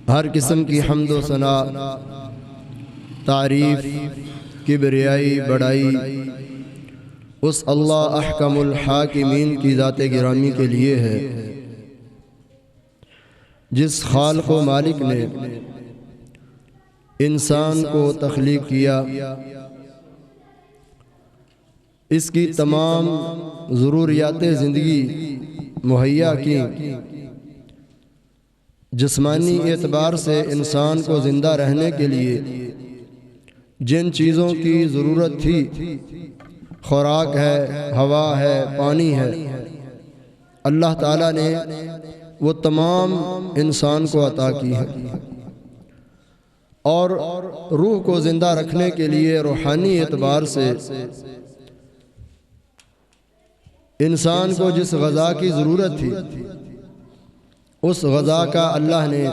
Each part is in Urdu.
ہر قسم کی حمد و ثنا، تعریف، کبریائی، بڑائی اس اللہ احکم الحاکمین کی ذات گرامی کے لیے ہے، جس خالق و مالک نے انسان کو تخلیق کیا، اس کی تمام ضروریات زندگی مہیا کی، جسمانی اعتبار سے انسان کو زندہ رہنے کے لیے جن چیزوں کی ضرورت تھی، خوراک ہے، ہوا ہے، پانی ہے، اللہ تعالیٰ نے وہ تمام انسان کو عطا کی ہے، اور روح کو زندہ رکھنے کے لیے روحانی اعتبار سے انسان کو جس غذا کی ضرورت تھی، اس غذا کا اللہ نے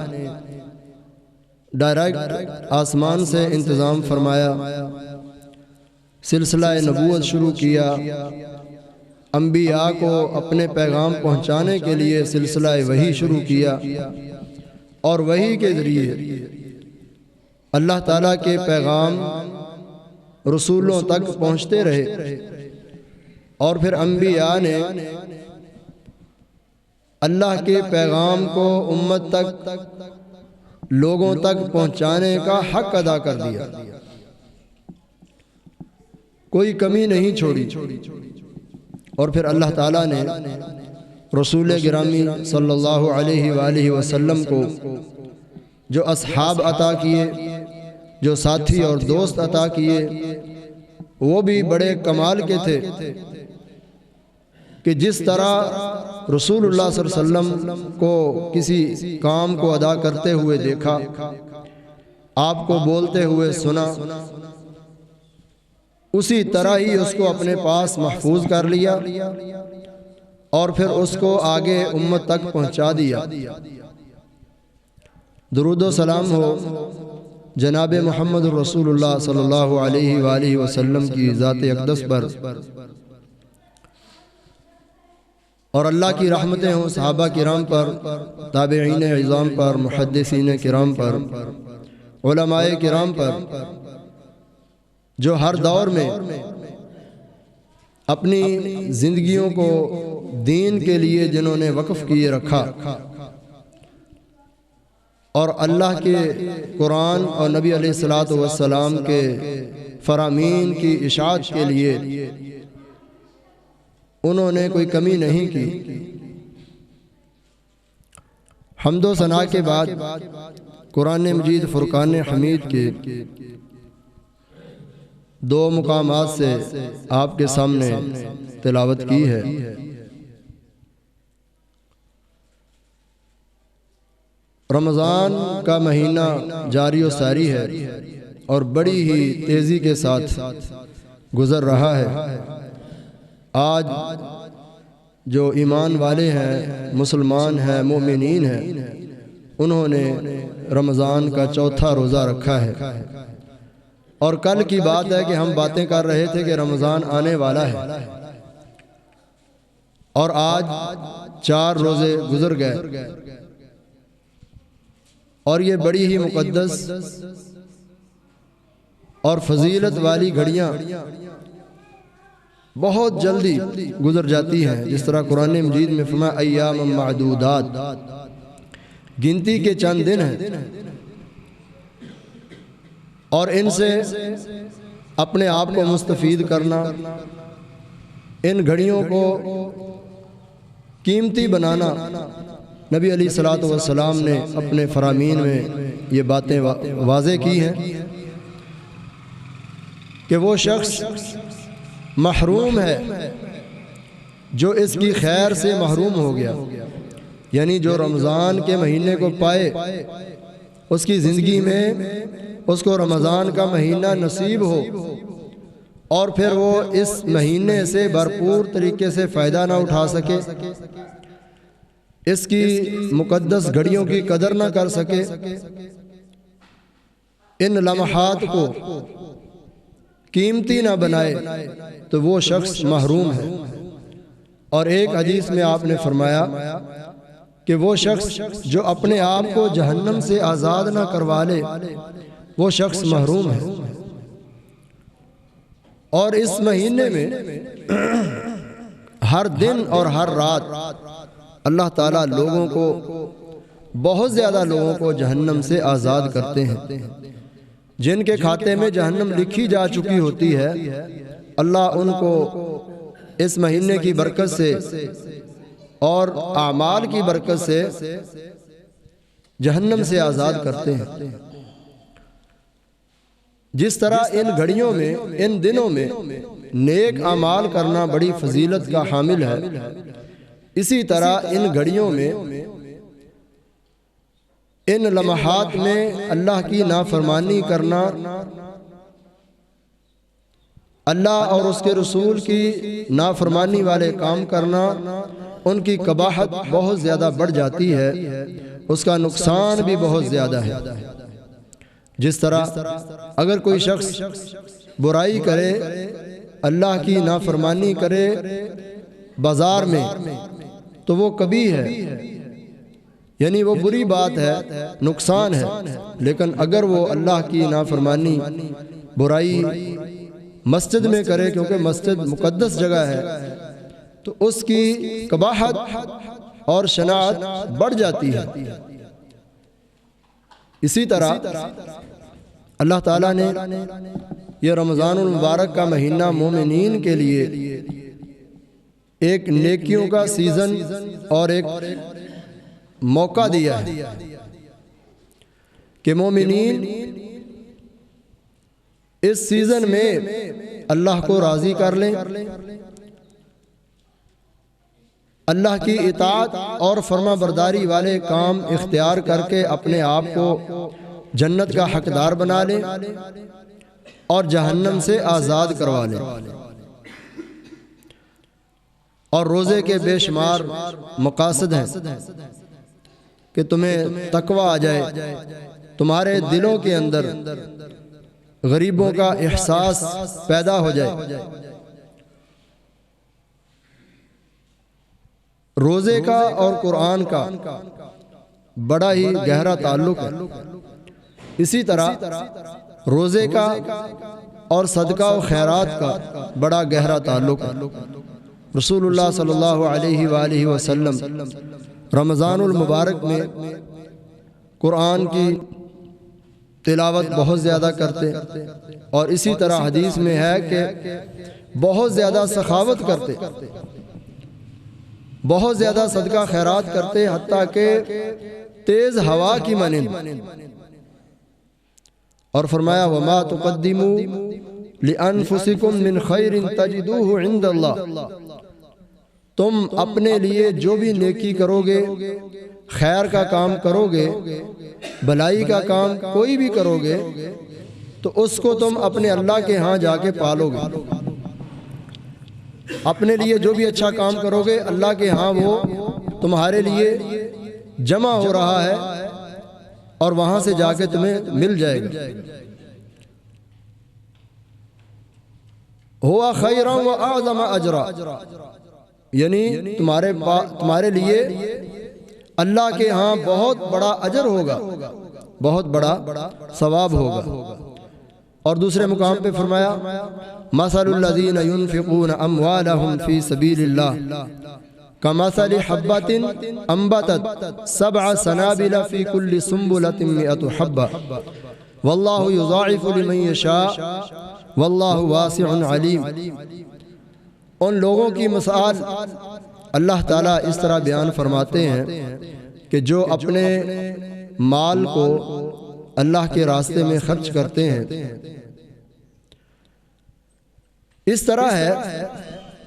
ڈائریکٹ آسمان سے انتظام فرمایا، سلسلہ نبوت شروع کیا، انبیاء کو اپنے پیغام پہنچانے کے لیے سلسلہ وحی شروع کیا، اور وحی کے ذریعے اللہ تعالیٰ کے پیغام رسولوں تک پہنچتے رہے، اور پھر انبیاء نے اللہ کے پیغام کو امت تک، لوگوں تک پہنچانے کا حق ادا کر دیا، کوئی کمی نہیں چھوڑی، اور پھر اللہ تعالیٰ نے رسول گرامی صلی اللہ علیہ وآلہ وسلم کو جو اصحاب عطا کیے، جو ساتھی اور دوست عطا کیے، وہ بھی بڑے کمال کے تھے کہ جس طرح رسول اللہ صلی اللہ علیہ وسلم کو کسی کام کو ادا کرتے ہوئے دیکھا، آپ کو بولتے ہوئے سنا، اسی طرح ہی اس کو اپنے پاس محفوظ کر لیا، اور پھر اس کو آگے امت تک پہنچا دیا۔ درود و سلام ہو جناب محمد رسول اللہ صلی اللہ علیہ وآلہ وسلم کی ذات اقدس پر، اور اللہ کی رحمتیں ہوں صحابہ کرام پر، تابعین عظام پر، محدثین کرام پر، علماء کرام پر، جو ہر دور میں اپنی زندگیوں کو دین کے لیے جنہوں نے وقف کیے رکھا، اور اللہ کے قرآن اور نبی علیہ السلام کے فرامین کی اشاعت کے لیے انہوں نے کوئی کمی نہیں کی۔ حمد و ثنا کے بعد قرآن مجید فرقان حمید کے دو مقامات سے آپ کے سامنے تلاوت کی ہے۔ رمضان کا مہینہ جاری و ساری ہے، اور بڑی ہی تیزی کے ساتھ گزر رہا ہے۔ آج جو ایمان والے ہیں، مسلمان ہیں، مومنین ہیں، انہوں نے رمضان کا چوتھا روزہ رکھا ہے، اور کل کی بات ہے کہ ہم باتیں کر رہے تھے کہ رمضان آنے والا ہے، اور آج 4 روزے گزر گئے، اور یہ بڑی ہی مقدس اور فضیلت والی گھڑیاں بہت جلدی گزر جاتی ہیں، جس طرح قرآن مجید میں فرمایا ایام معدودات، گنتی کے چند دن ہیں، اور ان سے اپنے آپ کو مستفید کرنا، ان گھڑیوں کو قیمتی بنانا، نبی علیہ السلام نے اپنے فرامین میں یہ باتیں واضح کی ہیں کہ وہ شخص محروم ہے جو اس کی خیر سے محروم ہو گیا، یعنی جو رمضان کے مہینے کو پائے، اس کی زندگی میں اس کو رمضان کا مہینہ نصیب ہو، اور پھر وہ اس مہینے سے بھرپور طریقے سے فائدہ نہ اٹھا سکے، اس کی مقدس گھڑیوں کی قدر نہ کر سکے، ان لمحات کو قیمتی نہ بنائے، تو وہ شخص محروم ہے۔ اور ایک حدیث میں آپ نے فرمایا کہ وہ شخص جو اپنے آپ کو جہنم سے آزاد نہ کروا لے وہ شخص محروم ہے۔ اور اس مہینے میں ہر دن اور ہر رات اللہ تعالیٰ لوگوں کو، بہت زیادہ لوگوں کو جہنم سے آزاد کرتے ہیں۔ جن کے کھاتے میں جہنم لکھی جا چکی ہوتی ہے، اللہ ان کو اس مہینے کی برکت سے اور اعمال کی برکت سے جہنم سے آزاد کرتے ہیں۔ جس طرح ان گھڑیوں میں، ان دنوں میں نیک اعمال کرنا بڑی فضیلت کا حامل ہے، اسی طرح ان گھڑیوں میں، ان لمحات میں اللہ کی نافرمانی کرنا، اللہ اور اس کے رسول کی نافرمانی والے کام کرنا، ان کی قباحت بہت زیادہ بڑھ جاتی ہے، اس کا نقصان بھی بہت زیادہ ہے۔ جس طرح اگر کوئی شخص برائی کرے، اللہ کی نافرمانی کرے بازار میں، تو وہ کبھی ہے، یعنی وہ بری بات ہے، نقصان ہے۔ لیکن اگر وہ اللہ کی نافرمانی، برائی مسجد میں کرے، کیونکہ مسجد مقدس جگہ ہے، تو اس کی قباحت اور شناعت بڑھ جاتی ہے۔ اسی طرح اللہ تعالیٰ نے یہ رمضان المبارک کا مہینہ مومنین کے لیے ایک نیکیوں کا سیزن اور ایک موقع دیا ہے کہ مومنین اس سیزن میں اللہ کو راضی کر لیں، اللہ کی اطاعت اور فرما برداری والے کام اختیار کر کے اپنے آپ کو جنت کا حقدار بنا لیں اور جہنم سے آزاد کروا لیں۔ اور روزے کے بے شمار مقاصد ہیں کہ تمہیں تقوی آ جائے، تمہارے دلوں کے اندر غریبوں کا احساس پیدا ہو جائے۔ روزے کا اور قرآن کا بڑا ہی گہرا تعلق ہے۔ اسی طرح روزے کا اور صدقہ و خیرات کا بڑا گہرا تعلق ہے۔ رسول اللہ صلی اللہ علیہ وآلہ وسلم رمضان المبارک میں قرآن کی تلاوت بہت زیادہ کرتے، اور اسی طرح حدیث میں ہے کہ بہت زیادہ سخاوت کرتے، بہت زیادہ صدقہ خیرات کرتے، حتیٰ کہ تیز ہوا کی مانند۔ اور فرمایا وَمَا تُقَدِّمُوا لِأَنفُسِكُم مِّن خَيْرٍ تَجِدُوهُ عِندَ اللَّهِ، تم اپنے لیے جو بھی نیکی کرو گے، خیر کا کام کرو گے، بھلائی کا کام کوئی بھی کرو گے، تو اس کو تم اپنے اللہ کے ہاں جا کے پالو گے۔ اپنے لیے جو بھی اچھا کام کرو گے، اللہ کے ہاں وہ تمہارے لیے جمع ہو رہا ہے اور وہاں سے جا کے تمہیں مل جائے گا۔ ہوا خیرا و اعظم اجرا، یعنی تمہارے لیے اللہ کے ہاں بہت بڑا اجر ہوگا، بہت بڑا ثواب ہوگا۔ اور دوسرے مقام پہ فرمایا مثل الذین ينفقون اموالهم فی سبیل اللہ کمثل حبة انبتت 7 سنابل فی کل سنبلۃ 100 حبة واللہ یضاعف لمن یشاء واللہ واسع علیم۔ ان لوگوں کی مثال اللہ تعالیٰ اس طرح بیان فرماتے ہیں کہ جو اپنے مال کو اللہ کے راستے میں خرچ کرتے ہیں، اس طرح ہے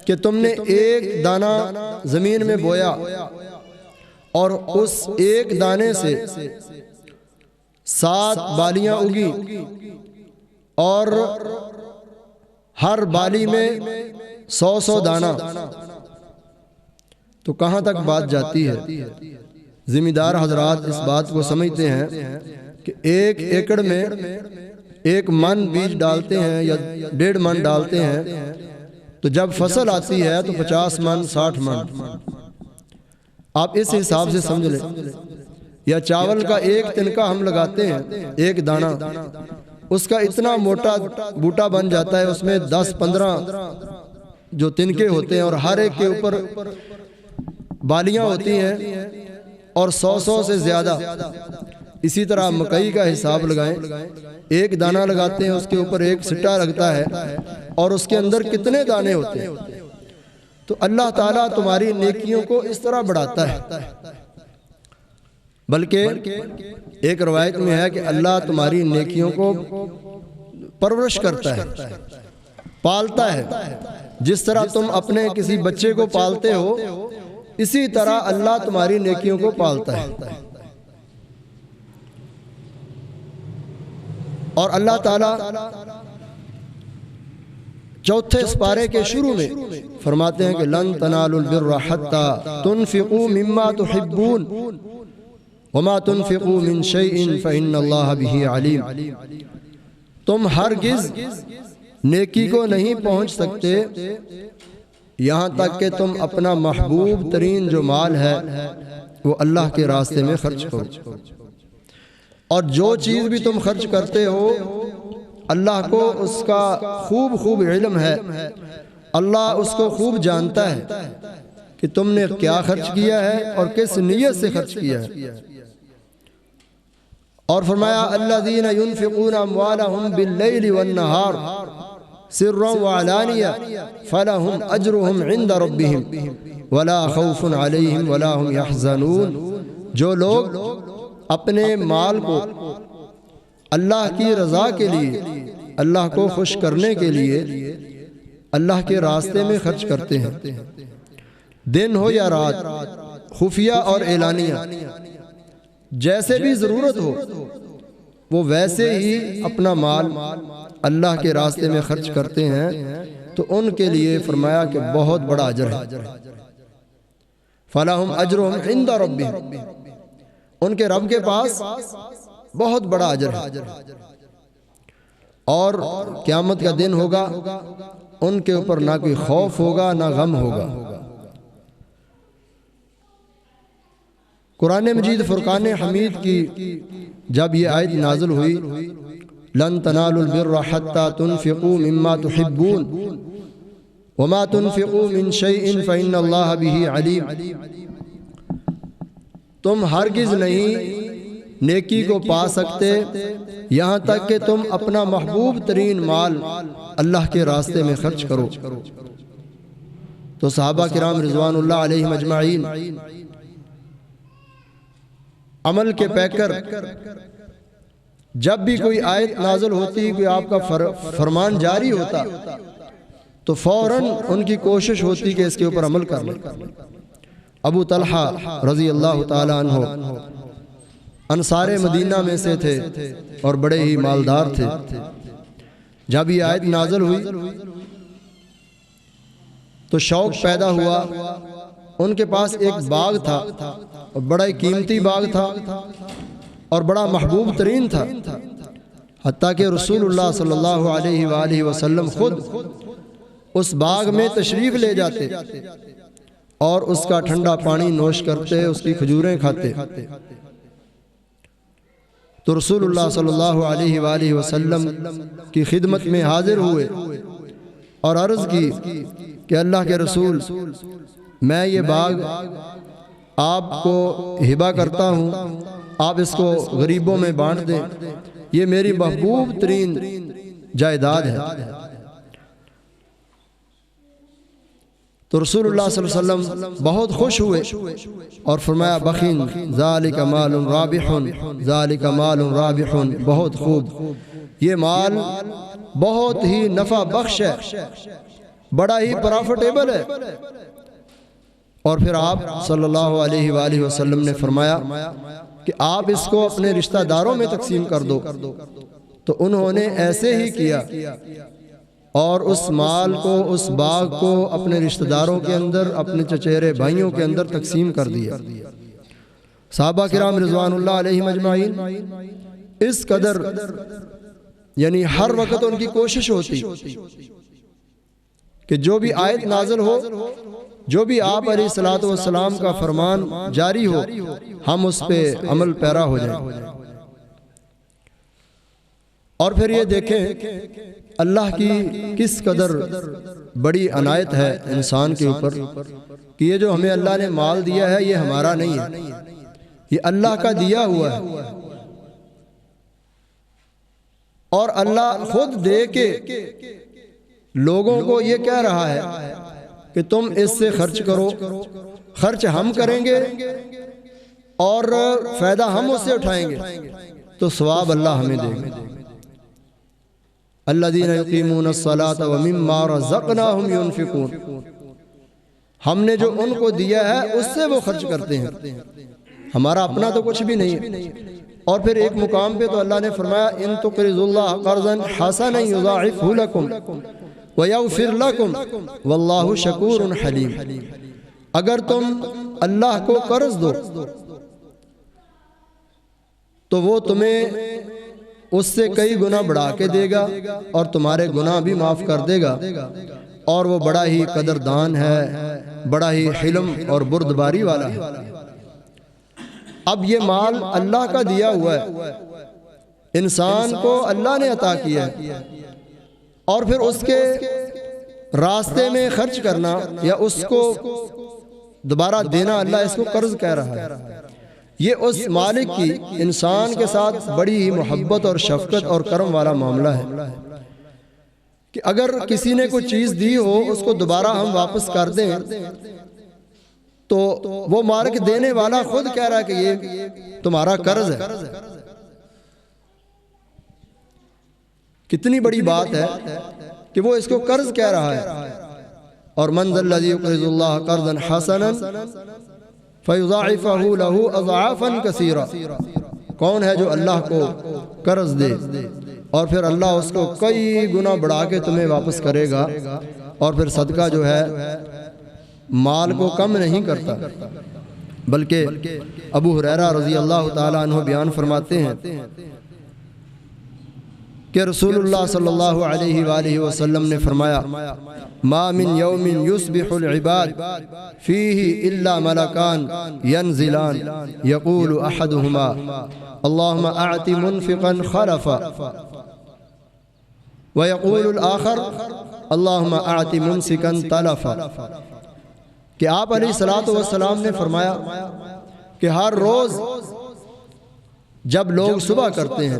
کہ تم نے ایک دانہ زمین میں بویا اور اس ایک دانے سے 7 بالیاں اگی، اور ہر بالی میں 100 دانہ، تو کہاں تک بات جاتی ہے؟ ذمہ دار حضرات اس بات کو سمجھتے ہیں کہ 1 ایکڑ میں 1 من بیج ڈالتے ہیں یا 1.5 من ڈالتے ہیں، تو جب فصل آتی ہے تو 50 من 60 من، آپ اس حساب سے سمجھ لیں، یا چاول کا ایک تنکا ہم لگاتے ہیں، ایک دانہ، اس کا اتنا موٹا بوٹا بن جاتا ہے، اس میں 10-15 جو تنکے ہوتے ہیں اور ہر ایک کے اوپر بالیاں ہوتی ہیں اور 100 سے زیادہ۔ اسی طرح مکئی کا حساب لگائیں، ایک دانہ لگاتے ہیں، اس کے اوپر ایک سٹا لگتا ہے اور اس کے اندر کتنے دانے ہوتے ہیں۔ تو اللہ تعالیٰ تمہاری نیکیوں کو اس طرح بڑھاتا ہے، بلکہ ایک روایت میں ہے کہ اللہ تمہاری نیکیوں کو پرورش کرتا ہے، پالتا ہے۔ جس طرح تم اپنے کسی بچے کو پالتے ہو، اسی طرح اللہ تمہاری نیکیوں کو پالتا ہے۔ اور اللہ تعالیٰ چوتھے سپارے کے شروع میں فرماتے ہیں کہ لن تنالوا البر حتى تنفقوا مما تحبون وما تنفقوا من شيء فإن الله به عليم۔ تم ہرگز نیکی کو نہیں پہنچ سکتے یہاں تک کہ تم اپنا محبوب ترین جو مال ہے وہ اللہ کے راستے میں خرچ کرو، اور جو چیز بھی تم خرچ کرتے ہو اللہ کو اس کا خوب علم ہے، اللہ اس کو خوب جانتا ہے کہ تم نے کیا خرچ کیا ہے اور کس نیت سے خرچ کیا ہے۔ اور فرمایا الذین ينفقون اموالهم باللیل والنہار سرا وعلانیہ فلہم اجرہم عند ربہم ولا خوف علیہم ولا هم يحزنون۔ جو لوگ اپنے مال کو اللہ کی رضا کے لیے، اللہ کو خوش کرنے کے لیے اللہ کے راستے میں خرچ کرتے ہیں، دن ہو یا رات، خفیہ اور اعلانیہ، جیسے بھی ضرورت ہو وہ ویسے ہی اپنا مال اللہ کے راستے میں خرچ کرتے ہیں، تو ان کے لیے فرمایا کہ بہت بڑا اجر ہے۔ فَلَهُمْ أَجْرُهُمْ عِنْدَ رَبِّهِمْ، ان کے رب کے پاس بہت بڑا اجر ہے۔ اور قیامت کا دن ہوگا، ان کے اوپر نہ کوئی خوف ہوگا نہ غم ہوگا۔ قرآن مجید فرقان حمید کی جب یہ آیت نازل ہوئی لن تنالوا البر حتى تنفقوا مما تحبون وما تنفقوا من شيء فإن الله به عليم، تم ہرگز نہیں نیکی کو پا سکتے یہاں تک کہ تم اپنا محبوب ترین مال اللہ کے راستے میں خرچ کرو۔ تو صحابہ کرام رضوان اللہ علیہم اجمعین عمل کے پیکر، جب بھی کوئی آیت نازل ہوتی، کوئی آپ کا فرمان جاری ہوتا تو فوراً ان کی کوشش ہوتی کہ اس کے اوپر عمل کر لیں۔ ابو طلحہ رضی اللہ تعالی عنہ انصار مدینہ میں سے تھے اور بڑے ہی مالدار تھے۔ جب یہ آیت نازل ہوئی تو شوق پیدا ہوا، ان کے پاس ایک باغ تھا اور بڑا ہی قیمتی باغ تھا اور بڑا محبوب ترین تھا، حتیٰ کہ رسول اللہ صلی اللہ علیہ وآلہ وسلم خود اس باغ میں تشریف لے جاتے اور اس کا ٹھنڈا پانی نوش کرتے، اس کی کھجوریں کھاتے۔ تو رسول اللہ صلی اللہ علیہ وآلہ وسلم کی خدمت میں حاضر ہوئے اور عرض کی کہ اللہ کے رسول، میں یہ باغ آپ کو ہبہ کرتا ہوں، آپ اس کو غریبوں میں بانٹ دیں، یہ میری محبوب ترین جائیداد ہے۔ تو رسول اللہ صلی اللہ علیہ وسلم بہت خوش ہوئے اور فرمایا بخین ذالک مال رابح، ذالک مال رابح، بہت خوب، یہ مال بہت ہی نفع بخش ہے، بڑا ہی پرافٹیبل ہے۔ اور پھر آپ صلی اللہ علیہ وآلہ وسلم نے فرمایا کہ آپ اس کو اپنے رشتہ داروں میں تقسیم کر دو، تو انہوں نے ایسے ہی کیا اور اس مال کو، اس باغ کو اپنے رشتہ داروں کے اندر، اپنے چچیرے بھائیوں کے اندر تقسیم کر دیا۔ صحابہ کرام رضوان اللہ علیہم اجمعین اس قدر، یعنی ہر وقت ان کی کوشش ہوتی کہ جو بھی آیت نازل ہو، جو بھی آپ علیہ الصلوۃ والسلام کا فرمان جاری ہو، ہم اس پہ عمل پیرا ہو جائیں۔ اور پھر یہ دیکھیں اللہ کی کس قدر بڑی عنایت ہے انسان کے اوپر کہ یہ جو ہمیں اللہ نے مال دیا ہے یہ ہمارا نہیں ہے، یہ اللہ کا دیا ہوا ہے، اور اللہ خود دے کے لوگوں کو یہ کہہ رہا ہے کہ تم اس سے خرچ کرو، خرچ ہم کریں گے اور فائدہ ہم اس سے اٹھائیں گے، تو ثواب اللہ ہمیں دے گا۔ الذین یقیمون الصلاۃ ومما رزقناہم ينفقون، ہم نے جو ان کو دیا ہے اس سے وہ خرچ کرتے ہیں، ہمارا اپنا تو کچھ بھی نہیں ہے۔ اور پھر ایک مقام پہ تو اللہ نے فرمایا ان تقرضوا اللہ قرضا حسنا یضاعفہ لکم ویغفر لکم واللہ شکور حلیم، اگر تم اللہ کو قرض دو تو وہ تمہیں اس سے کئی گنا بڑھا کے دے گا اور تمہارے گناہ بھی معاف کر دے گا، اور وہ بڑا ہی قدردان ہے، بڑا ہی حلم اور بردباری والا ہے۔ اب یہ مال اللہ کا دیا ہوا ہے، انسان کو اللہ نے عطا کیا ہے، اور پھر اس کے راستے میں خرچ کرنا یا اس کو دوبارہ دینا، اللہ اس کو قرض کہہ رہا ہے۔ یہ اس مالک کی انسان کے ساتھ بڑی ہی محبت اور شفقت اور کرم والا معاملہ ہے کہ اگر کسی نے کوئی چیز دی ہو اس کو دوبارہ ہم واپس کر دیں تو وہ مالک دینے والا خود کہہ رہا ہے کہ یہ تمہارا قرض ہے۔ کتنی بڑی بات ہے کہ وہ اس کو قرض کہہ رہا ہے۔ اور من ذا الذی یقرض اللہ قرضا حسنا فیضاعفہ لہ اضعافا کثیرا، کون ہے جو اللہ کو قرض دے اور پھر اللہ اس کو کئی گنا بڑھا کے تمہیں واپس کرے گا، اور پھر صدقہ جو ہے مال کو کم نہیں کرتا۔ بلکہ ابو ہریرہ رضی اللہ تعالیٰ عنہ بیان فرماتے ہیں کہ رسول اللہ صلی اللہ علیہ وآلہ وسلم نے فرمایا ما من یوم یصبح العباد فیہ الا ملکان ینزلان یقول احدہما اللہم اعط منفقا خلفا ویقول الآخر اللہم اعط ممسکا تلفا، کہ آپ علیہ السلام نے فرمایا کہ ہر روز جب لوگ صبح کرتے ہیں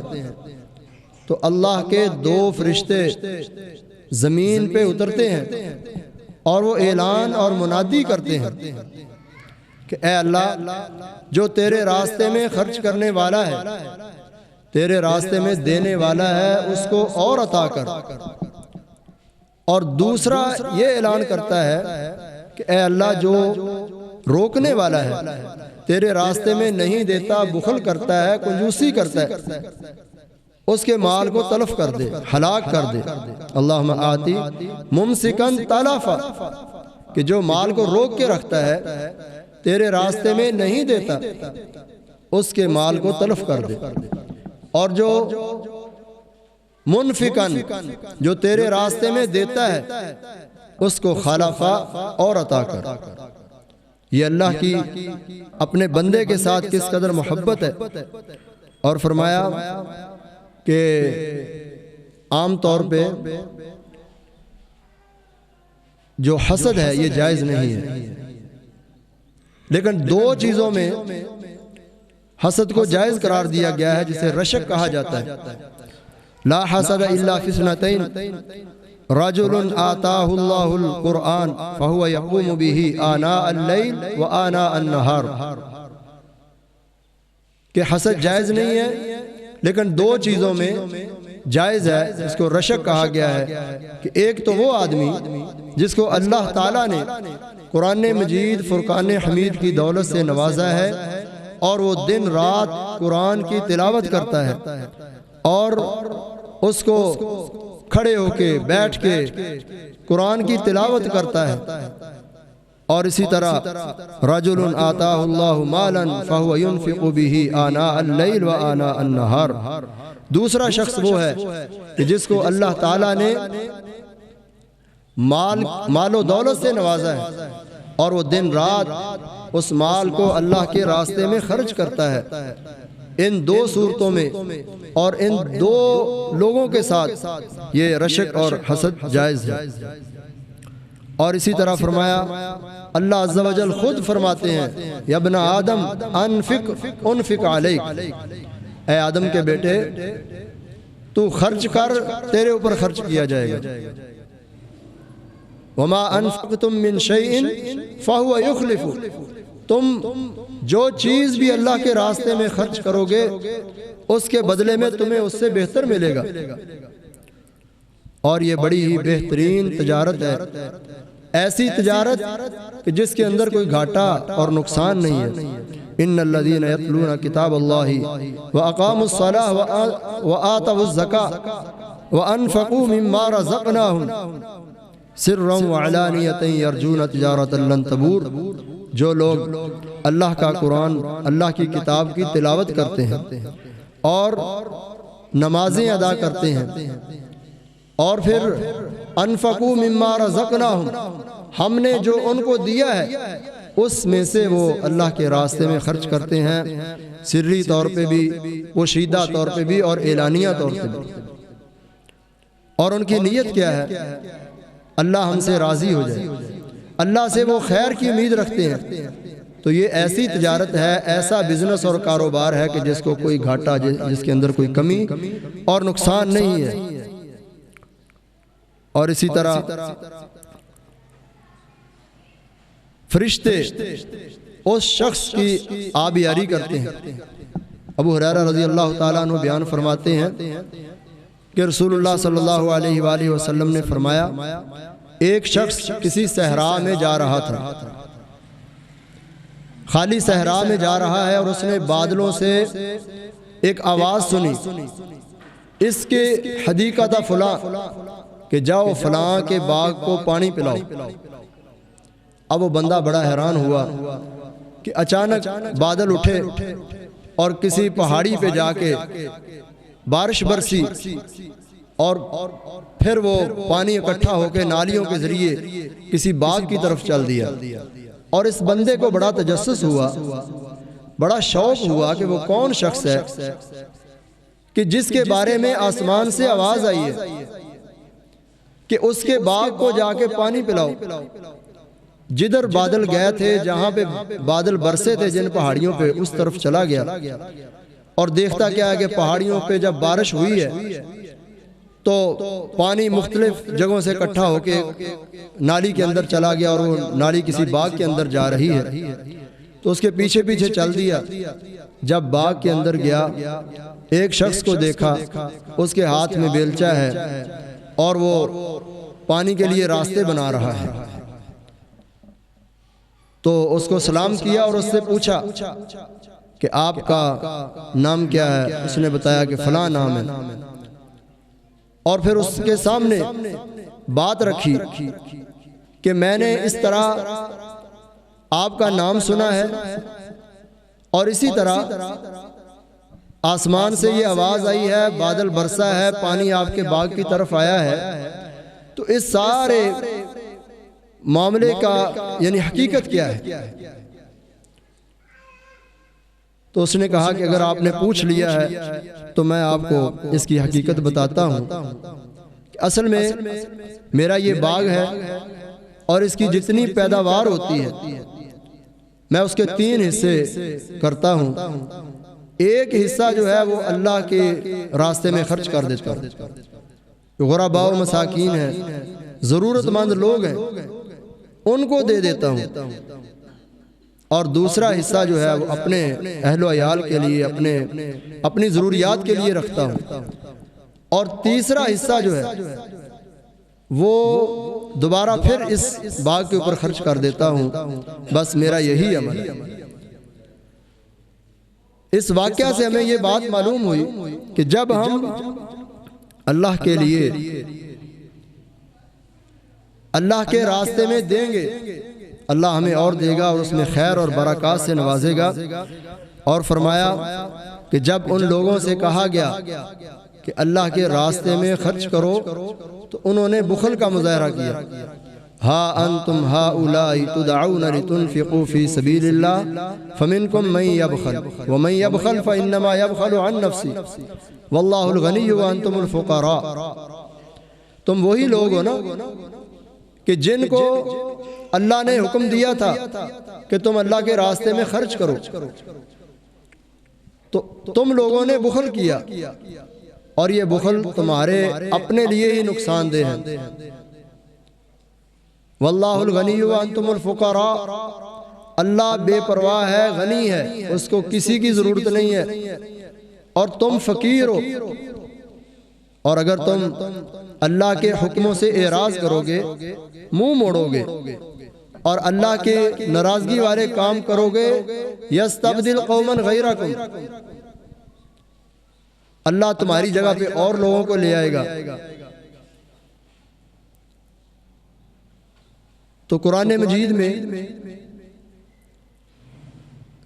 تو اللہ کے دو فرشتے زمین پہ اترتے ہیں اور وہ اعلان اور منادی کرتے ہیں کہ اے اللہ، جو تیرے راستے میں خرچ کرنے والا ہے، تیرے راستے میں دینے والا ہے، اس کو اور عطا کر۔ اور دوسرا یہ اعلان کرتا ہے کہ اے اللہ، جو روکنے والا ہے، تیرے راستے میں نہیں دیتا، بخل کرتا ہے، کنجوسی کرتا ہے، اس کے مال کو تلف کر دے، ہلاک کر دے۔ اللہم آتی ممسکن تلفا، کہ جو مال کو روک کے رکھتا ہے، تیرے راستے میں نہیں دیتا، اس کے مال کو تلف کر دے۔ اور جو منفقن، جو تیرے راستے میں دیتا ہے، اس کو خلفا اور عطا کر۔ یہ اللہ کی اپنے بندے کے ساتھ کس قدر محبت ہے۔ اور فرمایا کہ عام طور پہ جو حسد ہے یہ جائز نہیں ہے، لیکن دو چیزوں میں حسد کو جائز قرار دیا گیا ہے، جسے رشک کہا جاتا ہے۔ لا حسد الا فی اثنتین، رجل آتاہ اللہ القرآن فہو یقوم بہ آناء اللیل و آناء النہار، کہ حسد جائز نہیں ہے، لیکن دو چیزوں میں جائز ہے، جس کو رشک کہا گیا ہے کہ ایک تو وہ آدمی جس کو اللہ تعالیٰ نے قرآن مجید فرقان حمید کی دولت سے نوازا ہے، اور وہ دن رات قرآن کی تلاوت کرتا ہے، اور اس کو کھڑے ہو کے بیٹھ کے قرآن کی تلاوت کرتا ہے۔ اور اسی طرح رجل آتاہ اللہ مالا فہو ينفق به آناء اللیل و آناء النہار، دوسرا شخص وہ ہے کہ جس کو اللہ تعالیٰ نے مال و دولت سے نوازا ہے، اور وہ دن رات اس مال کو اللہ کے راستے میں خرچ کرتا ہے۔ ان دو صورتوں میں اور ان دو لوگوں کے ساتھ یہ رشک اور حسد جائز ہے۔ اور اسی طرح فرمایا اللہ عز و جل خود فرماتے ہیں یا ابن آدم انفق علیک، اے آدم کے بیٹے تو خرچ کر، تیرے اوپر خرچ کیا جائے گا۔ وما انفقتم من شیء فهو یخلف، تم جو چیز بھی اللہ کے راستے میں خرچ کرو گے اس کے بدلے میں تمہیں اس سے بہتر ملے گا، اور یہ بڑی ہی بہترین تجارت ہے، ایسی تجارت کہ جس کے اندر کوئی گھاٹا اور نقصان نہیں ہے۔ ان الذين يتلون كتاب الله واقاموا الصلاه واتوا الزكاه وانفقوا مما رزقناهم سرا وعلانية يرجون تجارة لن تبور، جو لوگ اللہ کا قرآن، اللہ کی کتاب کی تلاوت کرتے ہیں اور نمازیں ادا کرتے ہیں، اور پھر انفقوا مما رزقناهم، ہم نے جو ان کو دیا ہے اس میں سے وہ اللہ کے راستے میں خرچ کرتے ہیں، سری طور پہ بھی، پوشیدہ طور پہ بھی، اور اعلانیہ طور پہ بھی۔ اور ان کی نیت کیا ہے؟ اللہ ہم سے راضی ہو جائے، اللہ سے وہ خیر کی امید رکھتے ہیں۔ تو یہ ایسی تجارت ہے، ایسا بزنس اور کاروبار ہے کہ جس کو کوئی گھاٹا، جس کے اندر کوئی کمی اور نقصان نہیں ہے۔ اور اسی طرح فرشتے اس شخص کی آبیاری کرتے ہیں۔ ابو ہریرہ رضی اللہ تعالیٰ عنہ بیان فرماتے ہیں کہ رسول اللہ صلی اللہ علیہ وآلہ وسلم نے فرمایا ایک شخص کسی صحرا میں جا رہا تھا، خالی صحرا میں جا رہا ہے، اور اس نے بادلوں سے ایک آواز سنی، اس کے حدیقہ فلاں، کہ جاؤ فلاں کے باغ کو پانی پلاؤ۔ اب وہ بندہ بڑا حیران ہوا کہ اچانک بادل اٹھے اور کسی پہاڑی پہ جا کے بارش برسی، اور پھر وہ پانی اکٹھا ہو کے نالیوں کے ذریعے کسی باغ کی طرف چل دیا۔ اور اس بندے کو بڑا تجسس ہوا، بڑا شوق ہوا کہ وہ کون شخص ہے کہ جس کے بارے میں آسمان سے آواز آئی ہے کہ اس کے باغ کو جا کے پانی پلاؤ۔ جدھر بادل گئے تھے، جہاں پہ بادل برسے تھے جن پہاڑیوں پہ، اس طرف چلا گیا، اور دیکھتا کیا ہے کہ پہاڑیوں پہ جب بارش ہوئی ہے تو پانی مختلف جگہوں سے اکٹھا ہو کے نالی کے اندر چلا گیا، اور وہ نالی کسی باغ کے اندر جا رہی ہے۔ تو اس کے پیچھے پیچھے چل دیا۔ جب باغ کے اندر گیا، ایک شخص کو دیکھا، اس کے ہاتھ میں بیلچہ ہے اور وہ پانی کے لیے راستے بنا رہا ہے۔ تو اس کو سلام کیا اور اس سے پوچھا کہ آپ کا نام کیا ہے؟ اس نے بتایا کہ فلاں نام ہے، اور پھر اس کے سامنے بات رکھی کہ میں نے اس طرح آپ کا نام سنا ہے، اور اسی طرح آسمان سے یہ آواز آئی ہے، بادل برسا ہے، پانی آپ کے باغ کی طرف آیا ہے۔ تو اس سارے معاملے کا یعنی حقیقت کیا ہے؟ تو اس نے کہا کہ اگر آپ نے پوچھ لیا ہے تو میں آپ کو اس کی حقیقت بتاتا ہوں۔ اصل میں میرا یہ باغ ہے، اور اس کی جتنی پیداوار ہوتی ہے میں اس کے 3 حصے کرتا ہوں۔ ایک حصہ جو ہے وہ اللہ کے راستے میں خرچ کر دیتا ہوں، غرباء و مساکین ہیں، ضرورت مند لوگ ہیں، ان کو دے دیتا ہوں، اور دوسرا حصہ جو ہے وہ اپنے اہل و عیال کے لیے، اپنی ضروریات کے لیے رکھتا ہوں، اور تیسرا حصہ جو ہے وہ دوبارہ پھر اس باغ کے اوپر خرچ کر دیتا ہوں۔ بس میرا یہی عمل ہے۔ اس واقعہ سے ہمیں یہ بات معلوم ہوئی کہ جب ہم اللہ کے لیے، اللہ کے راستے میں دیں گے، اللہ ہمیں اور دے گا، اور اس میں خیر اور برکات سے نوازے گا۔ اور فرمایا کہ جب ان لوگوں سے کہا گیا کہ اللہ کے راستے میں خرچ کرو تو انہوں نے بخل کا مظاہرہ کیا. ہا انتم ہؤلاء تدعون لتنفقوا فی سبیل اللہ فمنکم من یبخل ومن یبخل فانما یبخل عن نفسہ واللہ الغنی وانتم الفقراء. تم وہی لوگ ہو نا کہ جن کو اللہ نے حکم دیا تھا کہ تم اللہ کے راستے میں خرچ کرو تو تم لوگوں نے بخل کیا، اور یہ بخل تمہارے اپنے لیے ہی نقصان دہ ہے. واللہ الغنی وانتم الفقراء، اللہ بے پرواہ ہے، غنی ہے، اس کو کسی کی ضرورت نہیں ہے، اور تم فقیر ہو. اور اگر تم اللہ کے حکموں سے اعراض کرو گے، منہ موڑو گے اور اللہ کے ناراضگی والے کام کرو گے، یستبدل قوما غیرکم، اللہ تمہاری جگہ پہ اور لوگوں کو لے آئے گا. تو قرآن مجید میں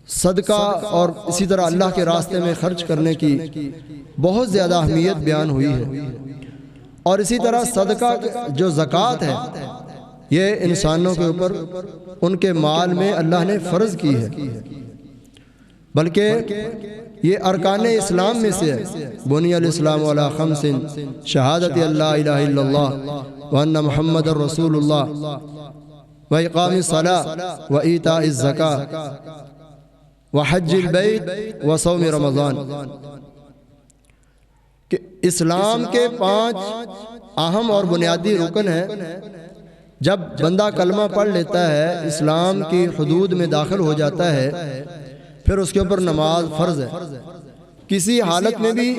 صدقہ اور اسی طرح اللہ کے راستے میں خرچ کرنے کی بہت زیادہ اہمیت بیان ہوئی ہے. اور اسی طرح صدقہ جو زکوٰۃ ہے یہ انسانوں کے اوپر ان کے مال میں اللہ نے فرض کی ہے، بلکہ یہ ارکان اسلام میں سے ہے. بنی الاسلام علی خمس شہادت اللہ الہ الا اللہ وان محمد رسول اللہ واقام الصلاۃ وایتاء الزکاۃ وحج البیت وصوم رمضان، کہ اسلام کے 5 اہم اور بنیادی رکن ہیں. جب بندہ کلمہ پڑھ لیتا ہے، اسلام کی حدود میں داخل ہو جاتا ہے، پھر اس کے اوپر نماز فرض ہے. کسی حالت میں بھی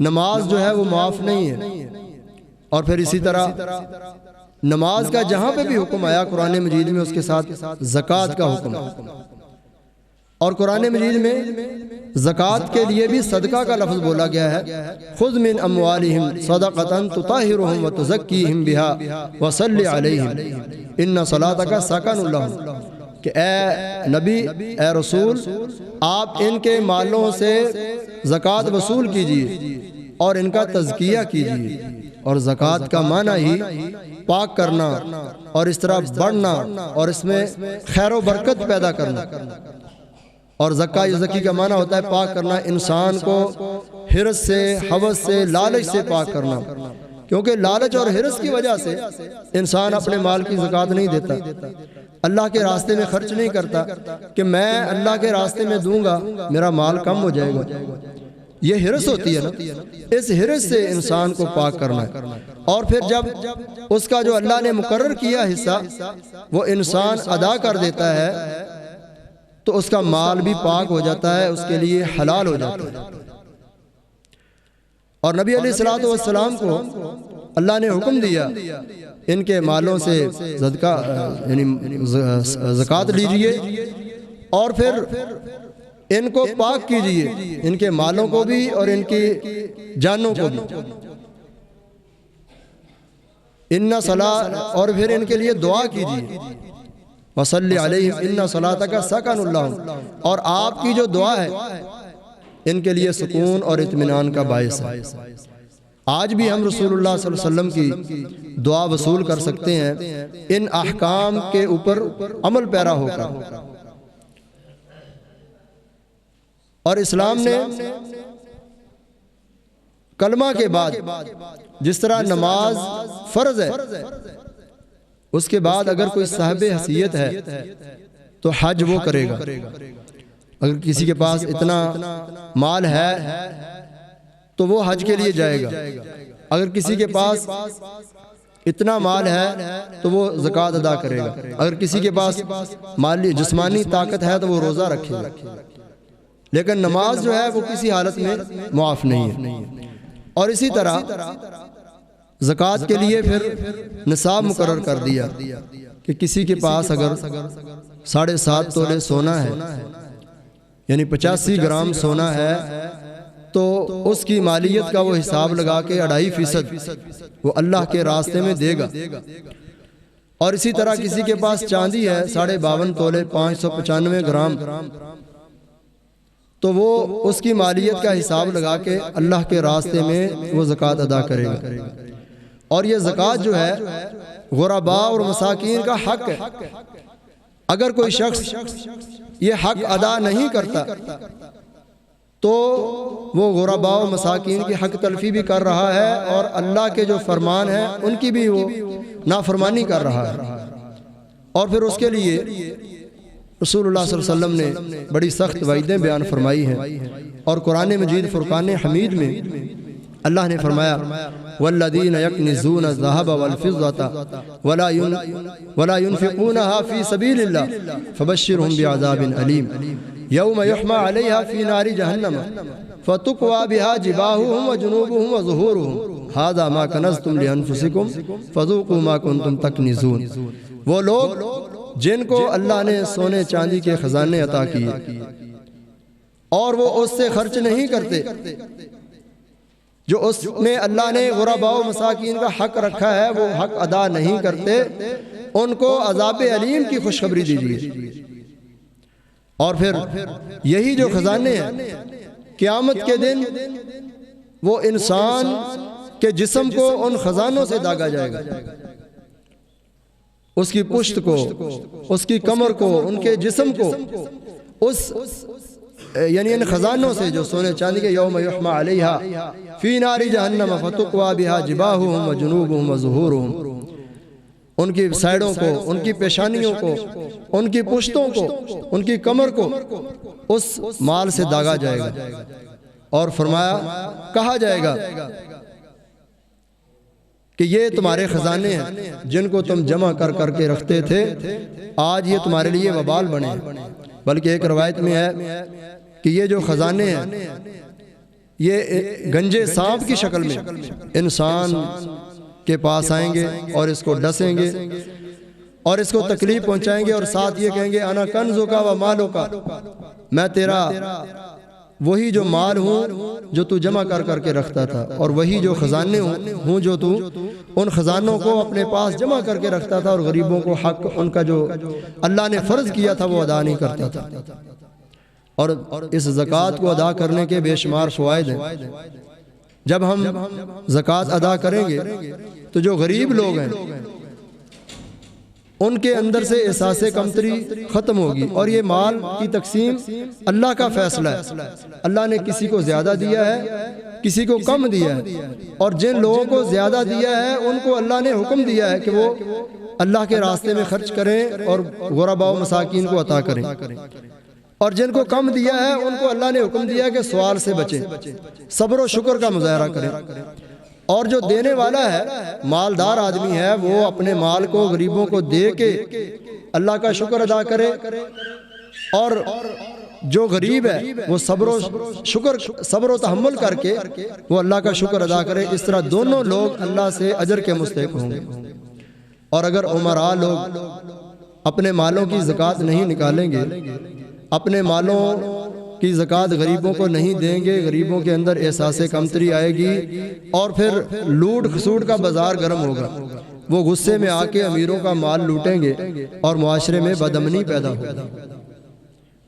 نماز جو ہے وہ معاف نہیں ہے. اور پھر اسی طرح نماز کا جہاں پہ بھی حکم آیا قرآن مجید میں، اس کے ساتھ زکوٰۃ کا حکم. اور قرآن مجید میں زکوٰۃ کے لیے بھی صدقہ کا لفظ بولا گیا ہے. خذ من اموالہم صدقۃ تطہرہم وتزکیہم بہا وصلی علیہم ان صلاتک سکن لہم، کہ اے نبی، اے رسول، آپ ان کے مالوں سے زکوٰۃ وصول کیجئے اور ان کا تزکیہ کیجئے. اور زکوٰۃ کا معنی ہی پاک کرنا اور اس طرح بڑھنا اور اس میں خیر و برکت پیدا کرنا. اور زکی کا معنی ہوتا ہے پاک کرنا، انسان کو حرص سے، ہوس سے، لالچ سے پاک کرنا. کیونکہ لالچ اور حرص کی وجہ سے انسان اپنے مال کی زکوٰۃ نہیں دیتا، اللہ کے راستے میں خرچ نہیں کرتا کہ میں اللہ کے راستے میں دوں گا میرا مال کم ہو جائے گا. یہ حرص ہوتی ہے نا، اس حرص سے انسان کو پاک کرنا ہے. اور پھر جب اس کا جو اللہ نے مقرر کیا حصہ وہ انسان ادا کر دیتا ہے تو اس کا مال بھی پاک ہو جاتا ہے، اس کے لیے حلال ہو جاتا ہے. اور نبی علیہ الصلوۃ والسلام کو اللہ نے حکم دیا ان کے مالوں سے صدقہ یعنی زکوٰۃ لیجئے اور پھر ان کو پاک کیجئے، ان کے مالوں کو بھی اور ان کی جانوں کو بھی. ان صلاۃ، اور پھر ان کے لیے دعا کیجئے، وصلی علیہم ان صلاتک سکن لہم، اور آپ کی جو دعا ہے ان کے لیے سکون اور اطمینان کا باعث ہے. آج بھی ہم رسول اللہ صلی اللہ علیہ وسلم کی دعا وصول کر سکتے ہیں ان احکام کے اوپر عمل پیرا ہو کر. اور اسلام نے کلمہ کے بعد جس طرح نماز فرض ہے، اس کے بعد اگر کوئی صاحب حیثیت ہے تو حج وہ کرے گا. اگر کسی کے پاس اتنا مال ہے تو وہ حج کے لیے جائے گا. اگر کسی کے پاس اتنا مال ہے تو وہ زکوٰۃ ادا کرے گا. اگر کسی کے پاس مالی جسمانی طاقت ہے تو وہ روزہ رکھے گا. لیکن نماز جو ہے وہ کسی حالت میں معاف نہیں ہے. اور اسی طرح زکوٰۃ کے لیے پھر نصاب مقرر کر دیا کہ کسی کے پاس اگر 7.5 تولے سونا ہے یعنی 85 گرام سونا ہے تو اس کی مالیت کا وہ حساب لگا کے 2.5% وہ اللہ کے راستے میں دے گا. اور اسی طرح کسی کے پاس چاندی ہے 52.5 تولے 595 گرام تو وہ اس کی مالیت کا حساب لگا کے اللہ کے راستے میں وہ زکوٰۃ ادا کرے گا۔ اور یہ زکوٰۃ جو ہے غرباء اور مساکین کا حق ہے۔ اگر کوئی شخص یہ حق ادا نہیں کرتا تو وہ غرباء و مساکین کی حق تلفی بھی کر رہا ہے اور اللہ کے جو فرمان ہیں ان کی بھی وہ نافرمانی کر رہا ہے۔ اور پھر اس کے لیے رسول اللہ صلی اللہ علیہ وسلم نے بڑی سخت وعیدیں بیان فرمائی ہیں، اور قرآن مجید فرقان حمید میں اللہ نے فرمایا والذین یکنزون الذهب والفضة ولا ينفقونها في سبيل الله فبشرهم بعذاب أليم يوم يحمى عليها في نار جهنم فتقوى بها جباههم وجنوبهم وظهورهم هذا ما كنزتم لأنفسكم فذوقوا ما كنتم تكنزون۔ وہ لوگ جن کو اللہ نے سونے چاندی کے خزانے عطا کیے اور وہ اس سے خرچ نہیں کرتے، جو اس میں اللہ نے غرباء و مساکین کا حق رکھا ہے وہ حق ادا نہیں کرتے، ان کو عذاب علیم کی خوشخبری دیجیے۔ اور پھر یہی جو خزانے ہیں قیامت کے دن وہ انسان کے جسم کو ان خزانوں سے داغا جائے گا، اس کی پشت کو، اس کی کمر کو، ان کے جسم کو اس یعنی ان خزانوں سے جو سونے چاندی کے یوم یحمى علیہا فی نار جہنم فتقوى بها جباہهم وجنوبهم وظہورهم، ان کی سائیڈوں کو، ان کی پیشانیوں کو، ان کی پشتوں کو، ان کی کمر کو اس مال سے داغا جائے گا، اور فرمایا کہا جائے گا کہ یہ تمہارے خزانے ہیں جن کو تم جمع کر کر کے رکھتے تھے، آج یہ تمہارے لیے وبال بنے۔ بلکہ ایک روایت میں ہے کہ یہ جو خزانے ہیں یہ گنجے سانپ کی شکل میں انسان کے پاس آئیں گے اور اس کو ڈسیں گے اور اس کو تکلیف پہنچائیں گے، اور ساتھ یہ کہیں گے انا کنزو کا و مالو کا، میں تیرا وہی جو مال ہوں جو تو جمع کر کر کے رکھتا تھا، اور وہی جو خزانے ہوں جو تو ان خزانوں کو اپنے پاس جمع کر کے رکھتا تھا، اور غریبوں کو حق ان کا جو اللہ نے فرض کیا تھا وہ ادا نہیں کرتا تھا۔ اور اس زکوٰۃ کو ادا کرنے کے بے شمار فوائد ہیں۔ جب ہم زکوٰۃ ادا کریں گے تو جو غریب لوگ ہیں ان کے اندر سے احساس کمتری ختم ہوگی، اور یہ مال کی تقسیم اللہ کا فیصلہ ہے۔ اللہ نے کسی کو زیادہ دیا ہے، کسی کو کم دیا ہے، اور جن لوگوں کو زیادہ دیا ہے ان کو اللہ نے حکم دیا ہے کہ وہ اللہ کے راستے میں خرچ کریں اور غرباء و مساکین کو عطا کریں، اور جن کو کم دیا ہے ان کو اللہ نے حکم دیا کہ سوال سے بچیں، صبر و شکر کا مظاہرہ کریں۔ اور جو دینے والا ہے، مالدار آدمی ہے، وہ اپنے مال کو غریبوں کو دے کے اللہ کا شکر ادا کرے، اور جو غریب ہے وہ صبر و تحمل کر کے وہ اللہ کا شکر ادا کرے۔ اس طرح دونوں لوگ اللہ سے اجر کے مستحق ہوں گے۔ اور اگر امراء لوگ اپنے مالوں کی زکوٰۃ نہیں نکالیں گے، اپنے مالوں کی زکوٰۃ غریبوں کو نہیں دیں گے، غریبوں کے اندر احساس کمتری آئے گی، اور پھر لوٹ کھسوٹ کا بازار گرم ہوگا، وہ غصے میں آ کے امیروں کا مال لوٹیں گے اور معاشرے میں بدامنی پیدا ہوگی۔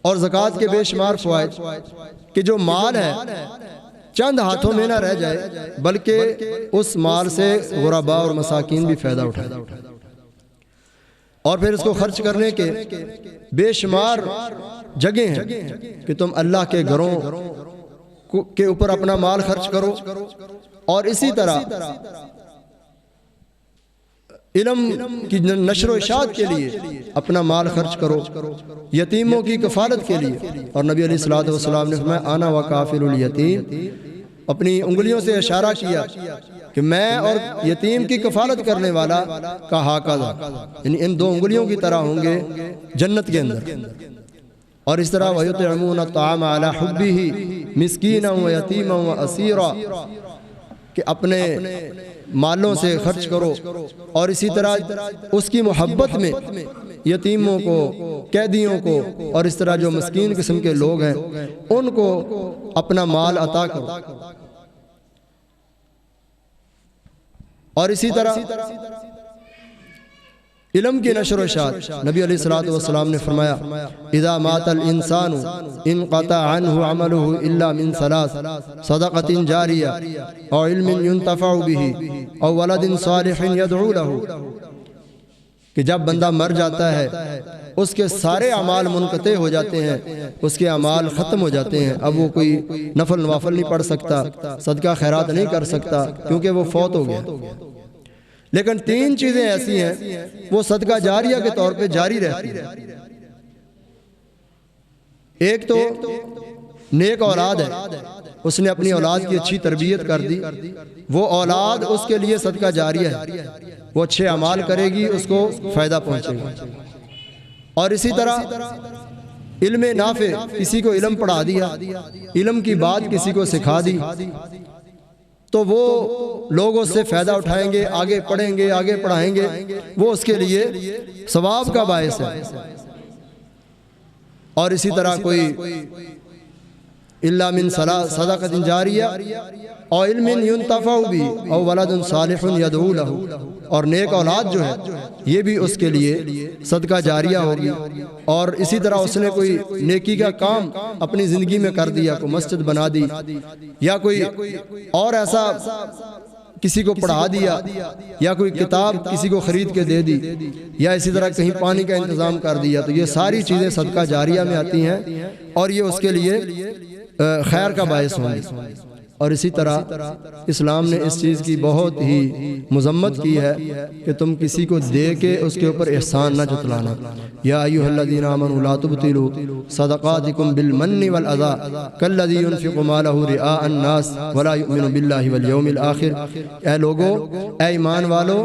اور زکوٰۃ کے بے شمار فوائد کہ جو مال ہے چند ہاتھوں میں نہ رہ جائے، بلکہ اس مال سے غرباء اور مساکین بھی فائدہ اٹھائیں، اور پھر اس کو خرچ کرنے کے بے شمار جگہیں ہیں کہ تم اللہ کے گھروں کے اوپر اپنا مال خرچ کرو، اور اسی طرح علم کی نشر و اشاعت کے لیے اپنا مال خرچ کرو، یتیموں کی کفالت کے لیے۔ اور نبی علیہ الصلوۃ والسلام نے فرمایا انا وکافل الیتیم، اپنی انگلیوں سے اشارہ کیا کہ میں اور یتیم کی کفالت کرنے والا کا ہاکذا، یعنی ان دو انگلیوں کی طرح ہوں گے جنت کے اندر۔ اور اس طرح وَيُطْعِمُونَ الطَّعَامَ عَلَى حُبِّهِ مِسْكِينًا وَيَتِيمًا وَأَسِيرًا، کہ اپنے مالوں سے خرچ کرو، اور اسی طرح اس کی محبت میں یتیموں کو، قیدیوں کو، اور اس طرح جو مسکین قسم کے لوگ ہیں ان کو اپنا مال عطا کرو۔ اور اسی طرح علم کی نشر و اشاعت۔ نبی علیہ الصلوۃ والسلام نے فرمایا اذا مات الانسان انقطع عنه عمله الا من ثلاث صدقة جاریہ او علم ينتفع به او ولد صالح يدعو له، کہ جب بندہ مر جاتا ہے اس کے سارے اعمال منقطع ہو جاتے ہیں، اس کے اعمال ختم ہو جاتے ہیں، اب وہ کوئی نفل نوافل نہیں پڑھ سکتا، صدقہ خیرات نہیں کر سکتا کیونکہ وہ فوت ہو گیا۔ لیکن تین چیزیں ایسی ہیں وہ صدقہ جاریہ کے طور پہ جاری رہتی ہیں۔ ایک تو نیک اولاد ہے، اس نے اپنی اولاد کی اچھی تربیت کر دی، وہ اولاد اس کے لیے صدقہ جاریہ ہے، وہ اچھے اعمال کرے گی، اس کو فائدہ پہنچے گا۔ اور اسی طرح علم نافع، کسی کو علم پڑھا دیا، علم کی بات کسی کو سکھا دی، تو وہ لوگ اس سے فائدہ اٹھائیں گے، آگے پڑھیں گے، آگے پڑھائیں گے، وہ اس کے لیے ثواب کا باعث ہے۔ اور اسی طرح کوئی الا من صدقۃ جاریہ او علم ينتفع به او ولد صالح يدعو له، اور نیک اولاد جو ہے یہ بھی اس کے لیے صدقہ جاریہ ہوگی۔ اور اسی طرح اس نے کوئی نیکی کا کام اپنی زندگی میں کر دیا، کوئی مسجد بنا دی، یا کوئی اور ایسا کسی کو پڑھا دیا، یا کوئی کتاب کسی کو خرید کے دے دی، یا اسی طرح کہیں پانی کا انتظام کر دیا، تو یہ ساری چیزیں صدقہ جاریہ میں آتی ہیں اور یہ اس کے لیے خیر کا باعث ہوں گی۔ اور اسی طرح اسلام نے اس چیز کی بہت ہی مذمت کی ہے کہ تم کسی کو دے کے اس کے اوپر احسان نہ جتلانا۔ یا ایھا الذین آمنوا لا تبطلوا صدقاتکم بالمن والاذى کالذی ينفق مالہ رئاء الناس ولا یؤمن باللہ والیوم الآخر۔ اے لوگو، اے ایمان والو،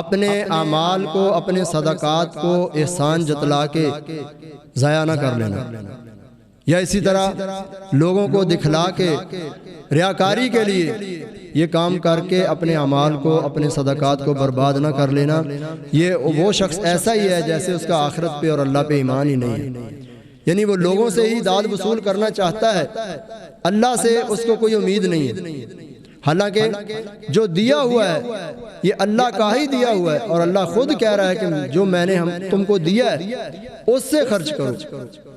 اپنے اعمال کو، اپنے صدقات کو احسان جتلا کے ضائع نہ کر لینا، یا اسی طرح لوگوں کو دکھلا کے ریاکاری کے لیے یہ کام کر کے اپنے اعمال کو، اپنے صدقات کو برباد نہ کر لینا۔ یہ وہ شخص ایسا ہی ہے جیسے اس کا آخرت پہ اور اللہ پہ ایمان ہی نہیں ہے، یعنی وہ لوگوں سے ہی داد وصول کرنا چاہتا ہے، اللہ سے اس کو کوئی امید نہیں ہے۔ حالانکہ جو دیا ہوا ہے یہ اللہ کا ہی دیا ہوا ہے، اور اللہ خود کہہ رہا ہے کہ جو میں نے تم کو دیا ہے اس سے خرچ کرو،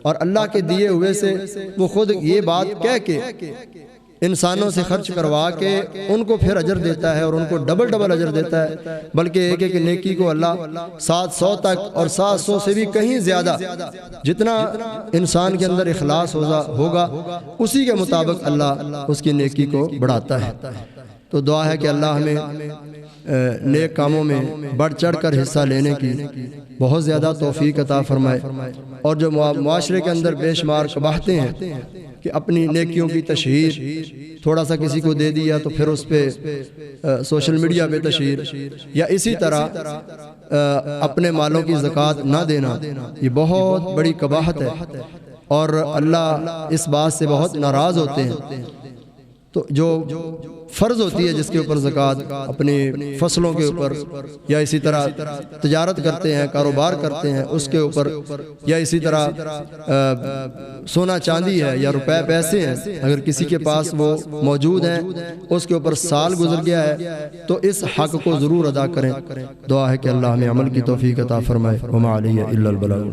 اور اللہ کے دیے ہوئے سے وہ خود یہ بات کہہ کے انسانوں سے خرچ کروا کے ان کو پھر اجر دیتا ہے، اور ان کو ڈبل ڈبل اجر دیتا ہے، بلکہ ایک ایک نیکی کو اللہ 700 تک اور 700 سے بھی کہیں زیادہ، جتنا انسان کے اندر اخلاص ہوگا اسی کے مطابق اللہ اس کی نیکی کو بڑھاتا ہے۔ تو دعا ہے کہ اللہ ہمیں نیک کاموں میں بڑھ چڑھ کر حصہ لینے کی بہت زیادہ توفیق عطا فرمائے، اور جو معاشرے کے اندر بے شمار قباحتیں ہیں کہ اپنی نیکیوں کی تشہیر، تھوڑا سا کسی کو دے دیا تو پھر اس پہ سوشل میڈیا پہ تشہیر، یا اسی طرح اپنے مالوں کی زکوٰۃ نہ دینا، یہ بہت بڑی قباحت ہے، اور اللہ اس بات سے بہت ناراض ہوتے ہیں۔ تو جو فرض ہوتی ہے جس کے اوپر زکوٰۃ، اپنی فصلوں کے اوپر، یا اسی طرح تجارت کرتے ہیں، کاروبار کرتے ہیں اس کے اوپر، یا اسی طرح سونا چاندی ہے یا روپے پیسے ہیں، اگر کسی کے پاس وہ موجود ہیں، اس کے اوپر سال گزر گیا ہے تو اس حق کو ضرور ادا کریں۔ دعا ہے کہ اللہ ہمیں عمل کی توفیق عطا فرمائے۔ وما علیہ الا البلاغ۔